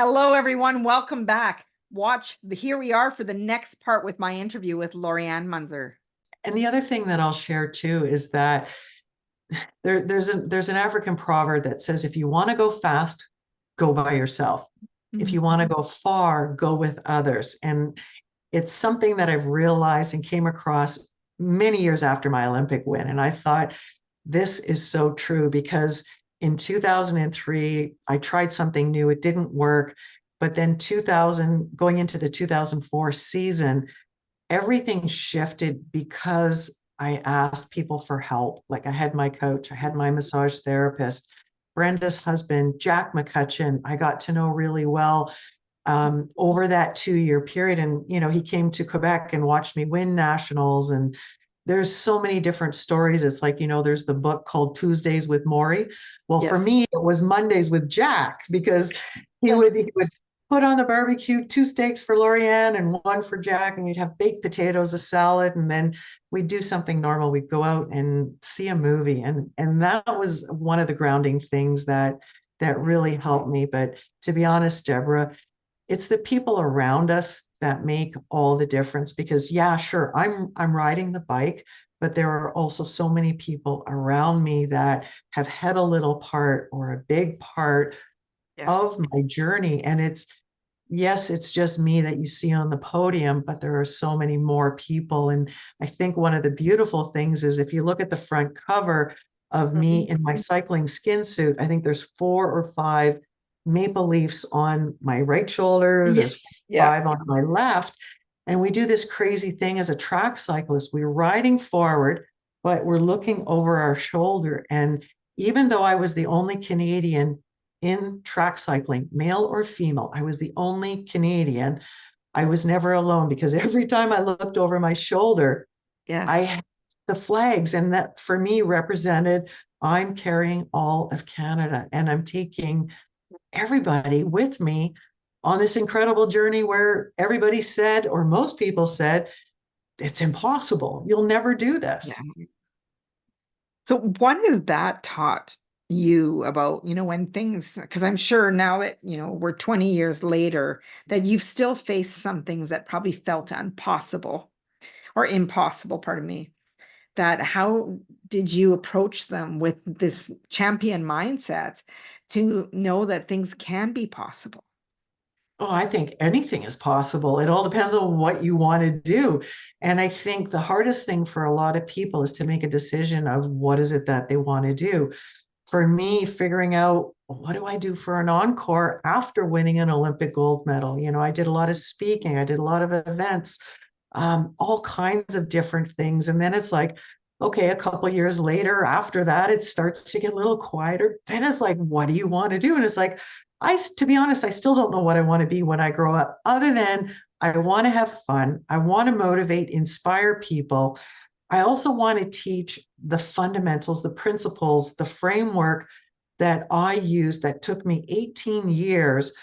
Hello, everyone. Welcome back. Here we are for the next part with my interview with Lori-Ann Muenzer. And the other thing that I'll share too is that there's an African proverb that says, if you want to go fast, go by yourself. If you want to go far, go with others. And it's something that I've realized and came across many years after my Olympic win. And I thought, this is so true, because in 2003, I tried something new. It didn't work. But then going into the 2004 season, everything shifted because I asked people for help. Like, I had my coach, I had my massage therapist, Brenda's husband, Jack McCutcheon, I got to know really well over that 2-year period. And, he came to Quebec and watched me win nationals. And there's so many different stories. It's like, there's the book called Tuesdays with Maury. Well, for me, it was Mondays with Jack, because he would put on the barbecue 2 steaks for Lori-Ann and 1 for Jack, and we'd have baked potatoes, a salad, and then we'd do something normal. We'd go out and see a movie. And that was one of the grounding things that really helped me. But to be honest, Debra, it's the people around us that make all the difference, because yeah, sure, I'm riding the bike, but there are also so many people around me that have had a little part or a big part of my journey. And yes, it's just me that you see on the podium, but there are so many more people. And I think one of the beautiful things is, if you look at the front cover of me in my cycling skin suit, I think there's 4 or 5 maple leafs on my right shoulder. There's 5 on my left. And we do this crazy thing as a track cyclist. We're riding forward, but we're looking over our shoulder. And even though I was the only Canadian in track cycling, male or female, I was the only Canadian, I was never alone, because every time I looked over my shoulder, I had the flags. And that for me represented, I'm carrying all of Canada, and I'm taking everybody with me on this incredible journey where everybody said, or most people said, it's impossible. You'll never do this. Yeah. So what has that taught you about, when things, because I'm sure now that, we're 20 years later, that you've still faced some things that probably felt impossible, pardon me, that how did you approach them with this champion mindset to know that things can be possible? Oh, I think anything is possible. It all depends on what you want to do. And I think the hardest thing for a lot of people is to make a decision of what is it that they want to do. For me, figuring out, what do I do for an encore after winning an Olympic gold medal? I did a lot of speaking, I did a lot of events, all kinds of different things. And then it's like, okay, a couple of years later, after that, it starts to get a little quieter. Then it's like, what do you want to do? And it's like, to be honest, I still don't know what I want to be when I grow up, other than I want to have fun. I want to motivate, inspire people. I also want to teach the fundamentals, the principles, the framework that I use that took me 18 years,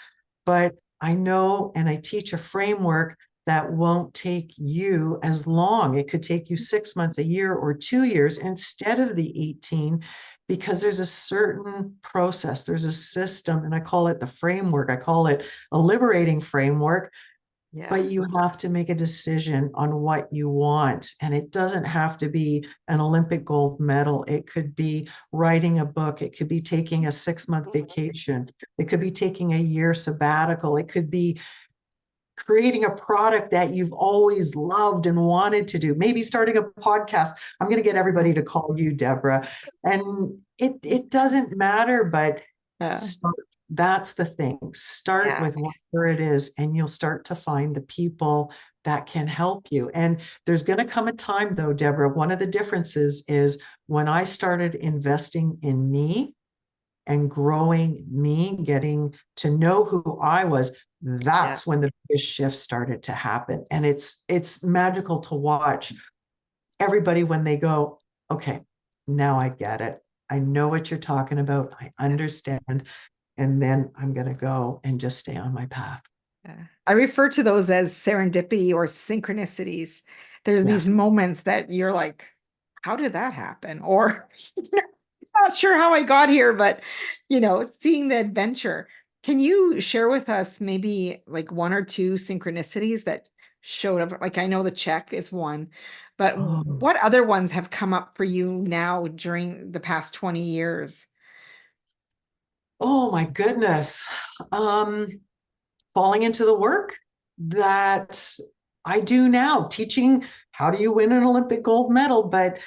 but I know, and I teach a framework that won't take you as long. It could take you 6 months, a year, or 2 years instead of the 18, because there's a certain process, there's a system, and I call it the framework. I call it a liberating framework. But you have to make a decision on what you want. And it doesn't have to be an Olympic gold medal. It could be writing a book. It could be taking a 6-month vacation. It could be taking a year sabbatical. It could be creating a product that you've always loved and wanted to do. Maybe starting a podcast. I'm going to get everybody to call you, Debra. And it doesn't matter, but start. That's the thing. Start with whatever it is, and you'll start to find the people that can help you. And there's going to come a time, though, Debra, one of the differences is when I started investing in me and growing me, getting to know who I was, that's when the biggest shift started to happen. And it's magical to watch everybody when they go, okay, now I get it. I know what you're talking about. I understand. And then I'm going to go and just stay on my path. I refer to those as serendipity or synchronicities. There's these moments that you're like, how did that happen? Or, not sure how I got here, but, seeing the adventure. Can you share with us maybe like one or two synchronicities that showed up? Like I know the check is one, but Oh, what other ones have come up for you now during the past 20 years? oh my goodness. Um, Falling into the work that I do now, teaching how do you win an Olympic gold medal, but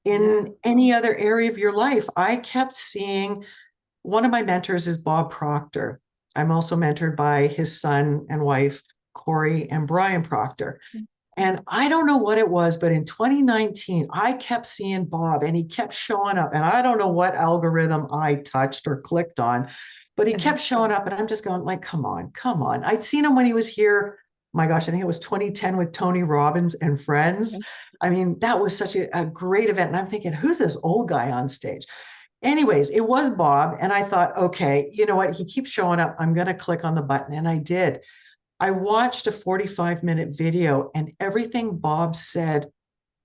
Yeah. in any other area of your life, I kept seeing one of my mentors is Bob Proctor. I'm also mentored by his son and wife, Corey and Brian Proctor. And I don't know what it was, but in 2019, I kept seeing Bob and he kept showing up. And I don't know what algorithm I touched or clicked on, but he kept showing up. And I'm just going, like, come on, come on. I'd seen him when he was here. My gosh, I think it was 2010 with Tony Robbins and friends. I mean, that was such a great event. And I'm thinking, who's this old guy on stage? Anyways, it was Bob. And I thought, okay, you know what? He keeps showing up. I'm going to click on the button. And I did. I watched a 45-minute video, and everything Bob said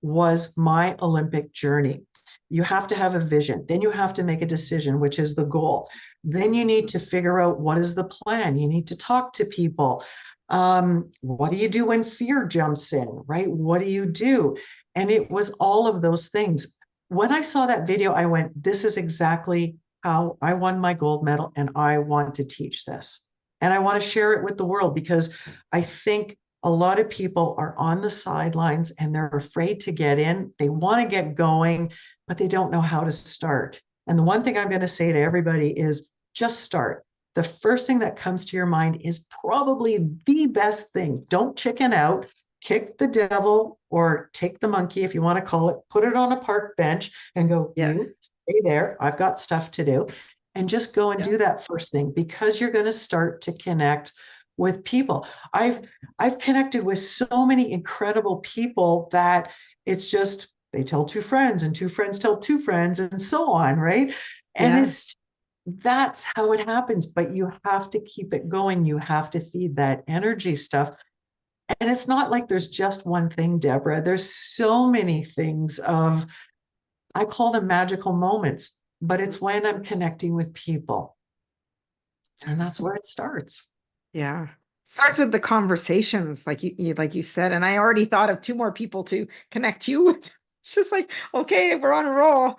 was my Olympic journey. You have to have a vision. Then you have to make a decision, which is the goal. Then you need to figure out what is the plan. You need to talk to people. What do you do when fear jumps in, right? What do you do? And it was all of those things. When I saw that video, I went, this is exactly how I won my gold medal, and I want to teach this. And I want to share it with the world because I think a lot of people are on the sidelines and they're afraid to get in. They want to get going, but they don't know how to start. And the one thing I'm going to say to everybody is just start. The first thing that comes to your mind is probably the best thing. Don't chicken out. Kick the devil or take the monkey, if you want to call it, put it on a park bench and go, Yeah. you stay there. I've got stuff to do. And just go and Yeah. do that first thing because you're going to start to connect with people. I've connected with so many incredible people that it's just they tell two friends and two friends tell two friends and so on, right? And Yeah. it's that's how it happens, but you have to keep it going. You have to feed that energy stuff. And it's not like there's just one thing, Deborah. There's so many things of I call them magical moments, but it's when I'm connecting with people. And that's where it starts. Yeah. Starts with the conversations, like like you said, and I already thought of two more people to connect you with. It's just like, okay, we're on a roll.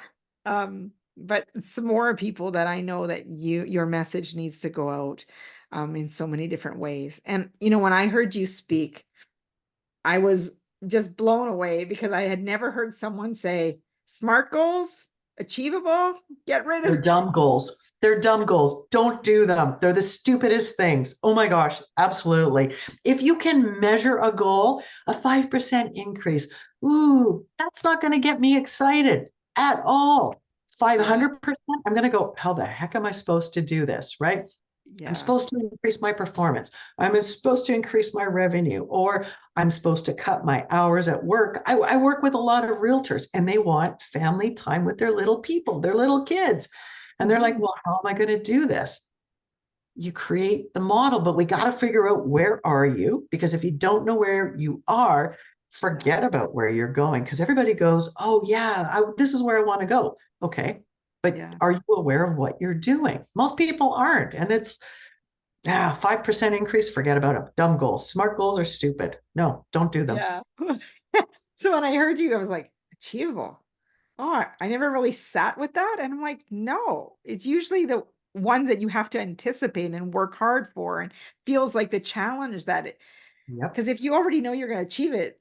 But some more people that I know that your message needs to go out in so many different ways. And when I heard you speak, I was just blown away because I had never heard someone say smart goals, achievable, get rid They're of. dumb goals. They're dumb goals. Don't do them. They're the stupidest things. Oh my gosh, absolutely. If you can measure a goal, a 5% increase, ooh, that's not going to get me excited at all. Yeah. 500%, I'm going to go, how the heck am I supposed to do this? Right? I'm Yeah. supposed to increase my performance. I'm supposed to increase my revenue, or I'm supposed to cut my hours at work. I work with a lot of realtors and they want family time with their little people, their little kids. And they're like, Mhm. well, how am I going to do this? You create the model, but we got to figure out where are you? Because if you don't know where you are, forget about where you're going. Because everybody goes, oh, yeah, this is where I want to go. Okay. But Yeah. are you aware of what you're doing? Most people aren't. And it's, 5% increase, forget about them. Dumb goals. Smart goals are stupid. No, don't do them. Yeah. So when I heard you, I was like, achievable. Oh, I never really sat with that. And I'm like, no, it's usually the ones that you have to anticipate and work hard for and feels like the challenge that it, Yep. because if you already know you're going to achieve it,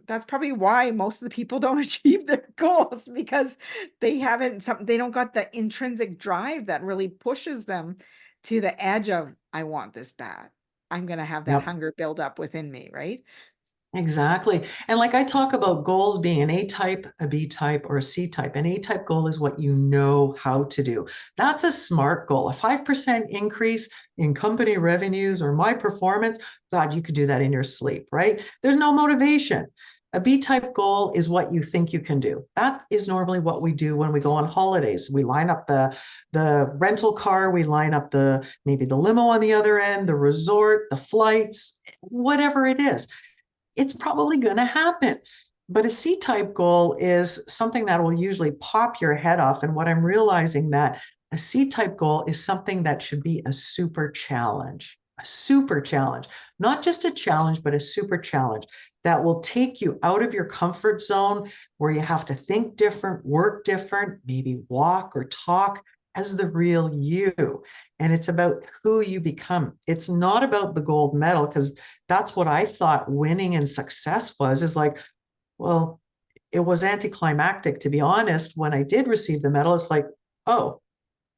that's probably why most of the people don't achieve their goals because they don't got the intrinsic drive that really pushes them to the edge of, I want this bad. I'm going to have that Yep. hunger build up within me, right? Exactly. And like I talk about goals being an A type, a B type, or a C type. An A type goal is what you know how to do. That's a smart goal. A 5% increase in company revenues or my performance, God, you could do that in your sleep, right? There's no motivation. A B type goal is what you think you can do. That is normally what we do when we go on holidays. We line up the rental car, we line up the maybe the limo on the other end, the resort, the flights, whatever it is, it's probably going to happen. But a C-type goal is something that will usually pop your head off. And what I'm realizing that A C type goal is something that should be a super challenge, not just a challenge, but a super challenge that will take you out of your comfort zone where you have to think different, work different, maybe walk or talk as the real you. And it's about who you become. It's not about the gold medal, because that's what I thought winning and success was, is like, well, it was anticlimactic, to be honest. When I did receive the medal, it's like, oh,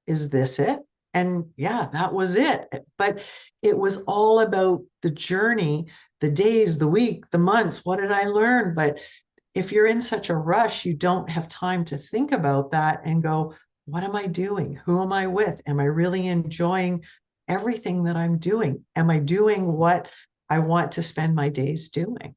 is this it? And yeah, that was it. But it was all about the journey, the days, the week, the months. What did I learn? But if you're in such a rush, you don't have time to think about that and go, what am I doing? Who am I with? Am I really enjoying everything that I'm doing? Am I doing what I want to spend my days doing?